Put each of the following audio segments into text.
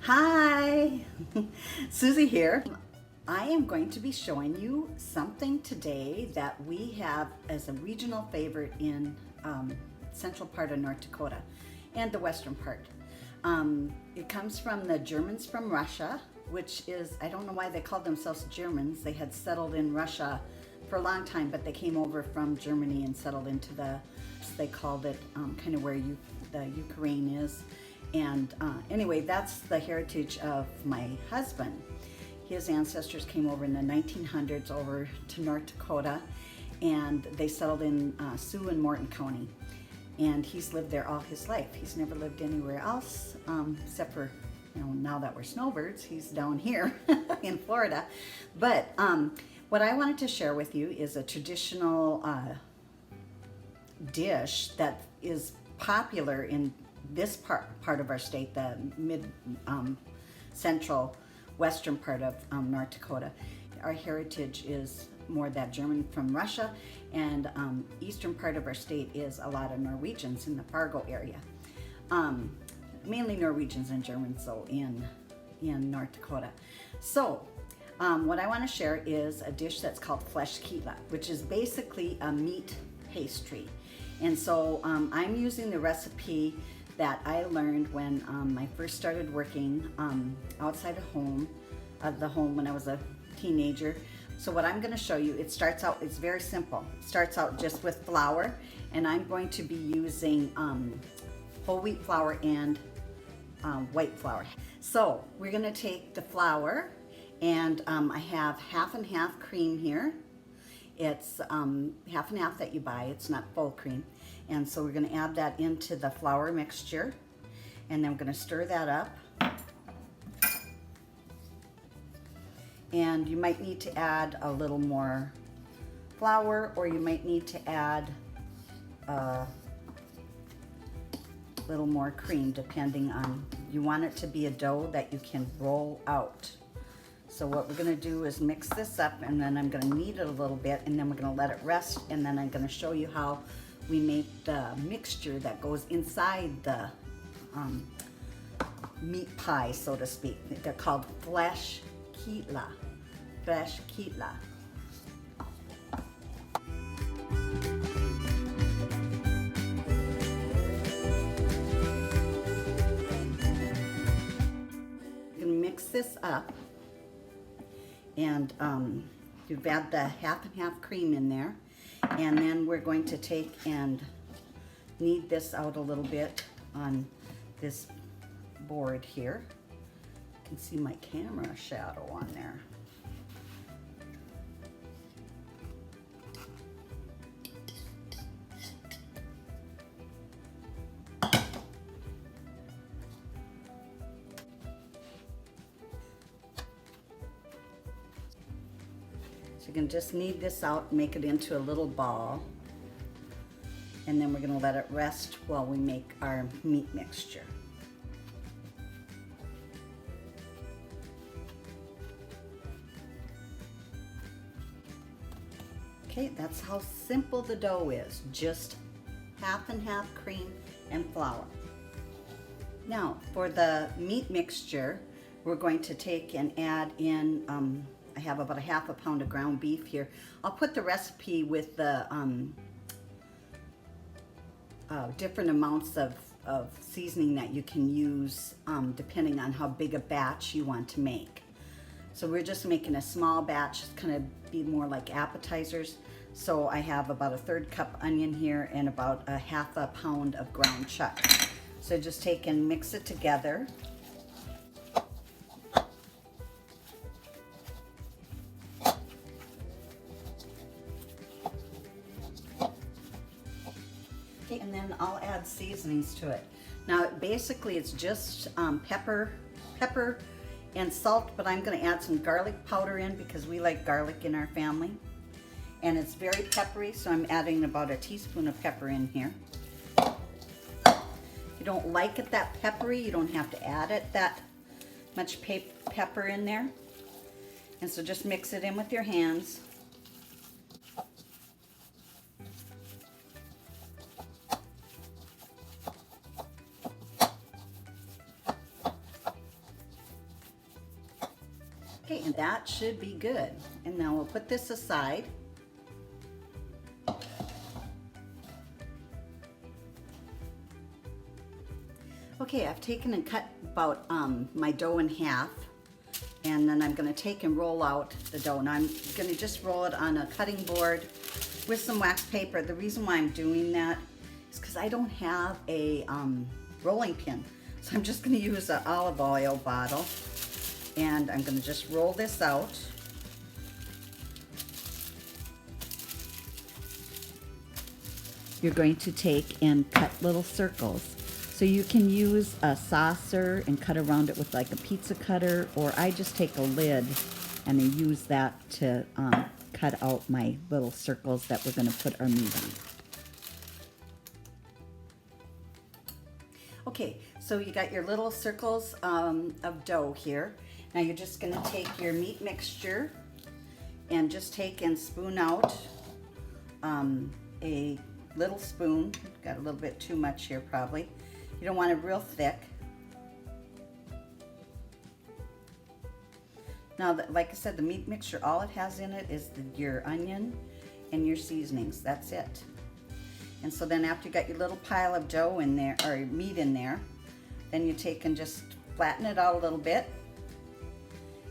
Hi, Susie here. I am going to be showing you something today that we have as a regional favorite in central part of North Dakota and the western part. It comes from the Germans from Russia, which is, I don't know why they called themselves Germans. They had settled in Russia for a long time, but they came over from Germany and settled into they called it kind of where the Ukraine is. And anyway, that's the heritage of my husband. His ancestors came over in the 1900s over to North Dakota, and they settled in Sioux and Morton County. And he's lived there all his life. He's never lived anywhere else except for, now that we're snowbirds, he's down here in Florida. But what I wanted to share with you is a traditional dish that is popular in this part of our state, the central western part of North Dakota. Our heritage is more that German from Russia, and eastern part of our state is a lot of Norwegians in the Fargo area. Mainly Norwegians and Germans though in North Dakota. So what I want to share is a dish that's called Fleischkuekle, which is basically a meat pastry. And so I'm using the recipe that I learned when I first started working outside of the home when I was a teenager. So what I'm going to show you, it's very simple. It starts out just with flour, and I'm going to be using whole wheat flour and white flour. So we're going to take the flour, and I have half and half cream here. It's half and half that you buy, it's not full cream. And so we're going to add that into the flour mixture, and then we're going to stir that up. And you might need to add a little more flour, or you might need to add a little more cream, depending on, you want it to be a dough that you can roll out. So what we're going to do is mix this up, and then I'm going to knead it a little bit, and then we're going to let it rest, and then I'm going to show you how we make the mixture that goes inside the meat pie, so to speak. They're called Fleischkuekle. Fleischkuekle. I'm going to mix this up, and you've added the half and half cream in there. And then we're going to take and knead this out a little bit on this board here. You can see my camera shadow on there. So you can just knead this out, make it into a little ball, and then we're going to let it rest while we make our meat mixture. Okay, that's how simple the dough is, just half and half cream and flour. Now for the meat mixture, we're going to take and add in I have about a half a pound of ground beef here. I'll put the recipe with the different amounts of seasoning that you can use depending on how big a batch you want to make. So we're just making a small batch, it's kind of be more like appetizers. So I have about a 1/3 cup onion here and about a half a pound of ground chuck. So just take and mix it together. Okay, and then I'll add seasonings to it. Now basically it's just pepper and salt, but I'm going to add some garlic powder in because we like garlic in our family. And it's very peppery, so I'm adding about a teaspoon of pepper in here. If you don't like it that peppery, you don't have to add it that much pepper in there. And so just mix it in with your hands. And that should be good. And now we'll put this aside. Okay, I've taken and cut about my dough in half, and then I'm going to take and roll out the dough. Now I'm going to just roll it on a cutting board with some wax paper. The reason why I'm doing that is because I don't have a rolling pin. So I'm just going to use an olive oil bottle, and I'm going to just roll this out. You're going to take and cut little circles. So you can use a saucer and cut around it with like a pizza cutter, or I just take a lid and I use that to cut out my little circles that we're going to put our meat on. Okay, so you got your little circles of dough here. Now you're just going to take your meat mixture and just take and spoon out a little spoon. Got a little bit too much here probably. You don't want it real thick. Now, like I said, the meat mixture, all it has in it is your onion and your seasonings. That's it. And so then after you got your little pile of dough in there, or meat in there, then you take and just flatten it out a little bit.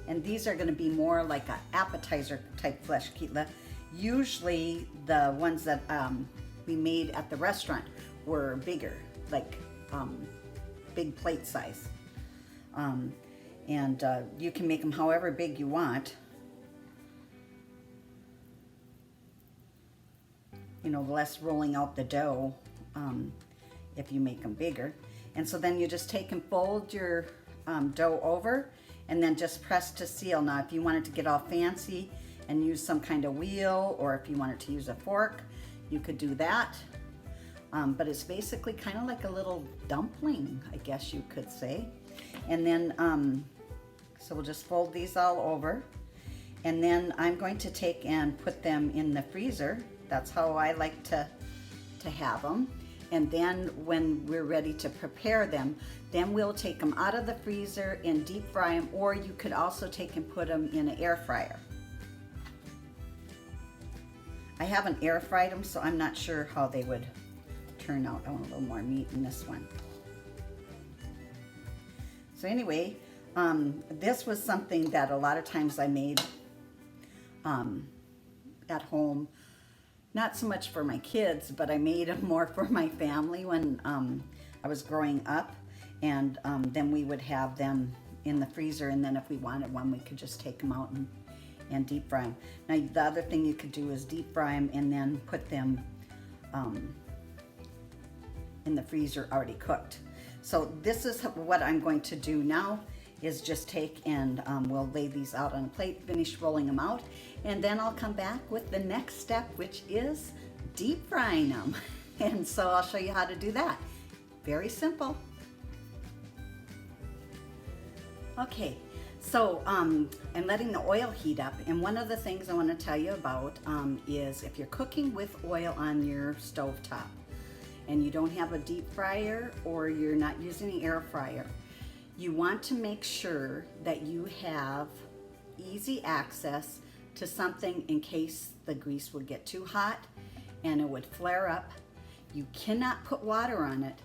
And these are going to be more like an appetizer type Fleischkuekle. Usually the ones that we made at the restaurant were bigger, like big plate size. You can make them however big you want. You know, less rolling out the dough if you make them bigger. And so then you just take and fold your dough over and then just press to seal. Now if you wanted to get all fancy and use some kind of wheel, or if you wanted to use a fork, you could do that. But it's basically kind of like a little dumpling, I guess you could say. And then, so we'll just fold these all over. And then I'm going to take and put them in the freezer. That's how I like to have them. And then when we're ready to prepare them, then we'll take them out of the freezer and deep fry them, or you could also take and put them in an air fryer. I haven't air fried them, so I'm not sure how they would turn out. I want a little more meat in this one. So anyway, this was something that a lot of times I made at home. Not so much for my kids, but I made them more for my family when I was growing up. And then we would have them in the freezer, and then if we wanted one, we could just take them out and deep fry them. Now the other thing you could do is deep fry them and then put them in the freezer already cooked. So this is what I'm going to do now, is just take and we'll lay these out on a plate, finish rolling them out, and then I'll come back with the next step, which is deep frying them. And so I'll show you how to do that. Very simple. Okay, so I'm letting the oil heat up, and one of the things I want to tell you about is if you're cooking with oil on your stove top and you don't have a deep fryer, or you're not using an air fryer, you want to make sure that you have easy access to something in case the grease would get too hot and it would flare up. You cannot put water on it.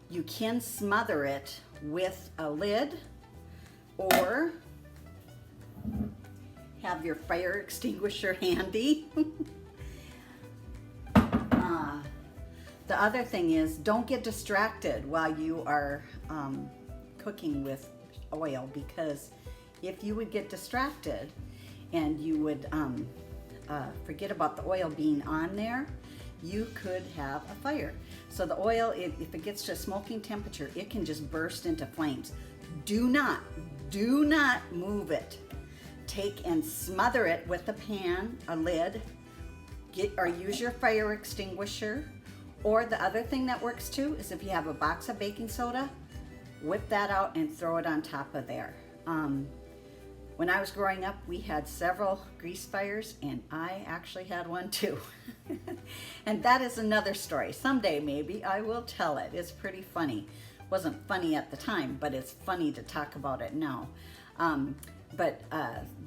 You can smother it with a lid, or have your fire extinguisher handy. The other thing is, don't get distracted while you are cooking with oil, because if you would get distracted and you would forget about the oil being on there, you could have a fire. So the oil, if it gets to a smoking temperature, it can just burst into flames. Do not move it. Take and smother it with a pan, a lid, or use your fire extinguisher. Or the other thing that works too is if you have a box of baking soda, whip that out and throw it on top of there. When I was growing up, we had several grease fires, and I actually had one too. And that is another story. Someday maybe I will tell it. It's pretty funny. Wasn't funny at the time, but it's funny to talk about it now. But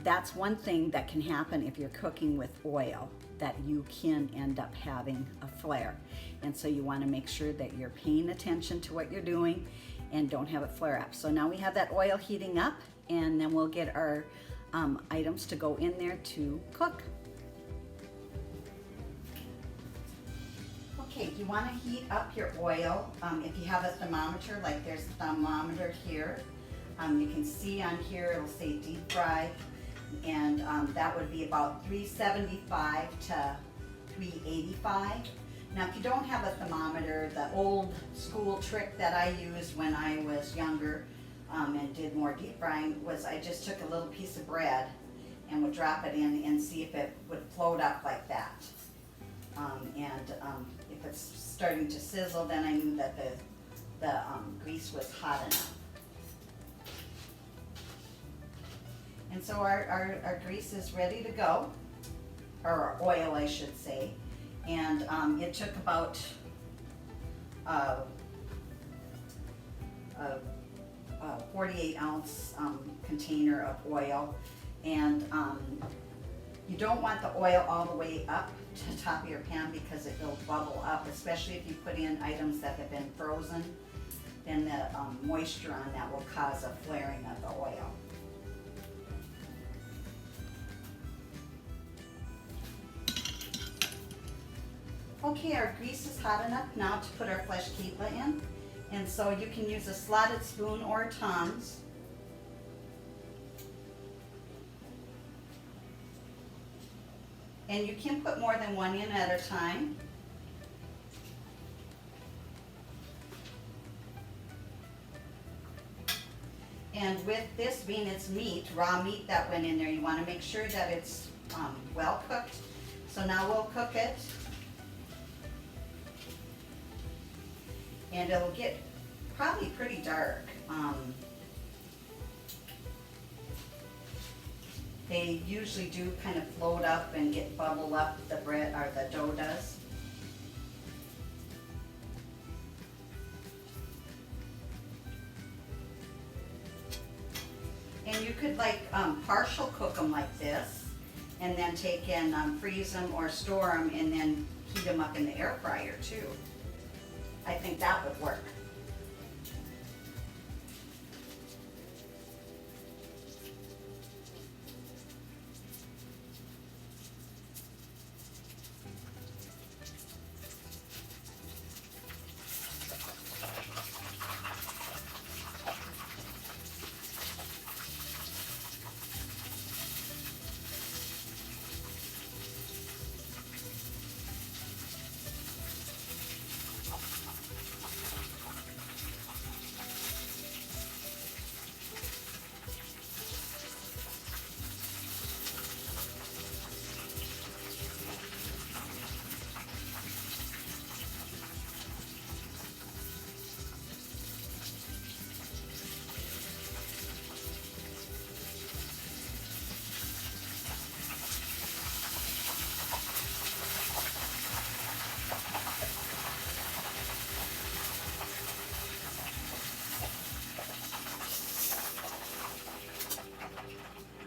that's one thing that can happen if you're cooking with oil, that you can end up having a flare. And so you want to make sure that you're paying attention to what you're doing and don't have it flare up. So now we have that oil heating up, and then we'll get our items to go in there to cook. Okay, you want to heat up your oil. If you have a thermometer, like there's a thermometer here, you can see on here it'll say deep fry, and that would be about 375 to 385. Now if you don't have a thermometer, the old school trick that I used when I was younger and did more deep frying was I just took a little piece of bread and would drop it in and see if it would float up like that. If it's starting to sizzle, then I knew that the grease was hot enough. And so our grease is ready to go, or our oil I should say, and it took about a 48-ounce container of oil, and you don't want the oil all the way up to the top of your pan because it will bubble up, especially if you put in items that have been frozen. Then the moisture on that will cause a flaring of the oil. Okay, our grease is hot enough now to put our Fleischkuekle in. And so you can use a slotted spoon or tongs. And you can put more than one in at a time. And with this being its meat, raw meat that went in there, you want to make sure that it's well cooked. So now we'll cook it. And it'll get probably pretty dark. They usually do kind of float up and get bubbled up, the bread or the dough does. And you could like partial cook them like this, and then take and freeze them or store them, and then heat them up in the air fryer too. I think that would work.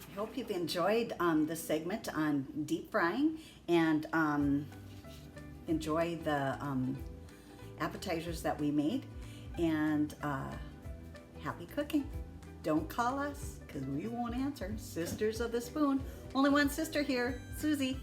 I hope you've enjoyed this segment on deep frying, and enjoy the appetizers that we made, and happy cooking. Don't call us because we won't answer. Sisters of the Spoon. Only one sister here, Susie.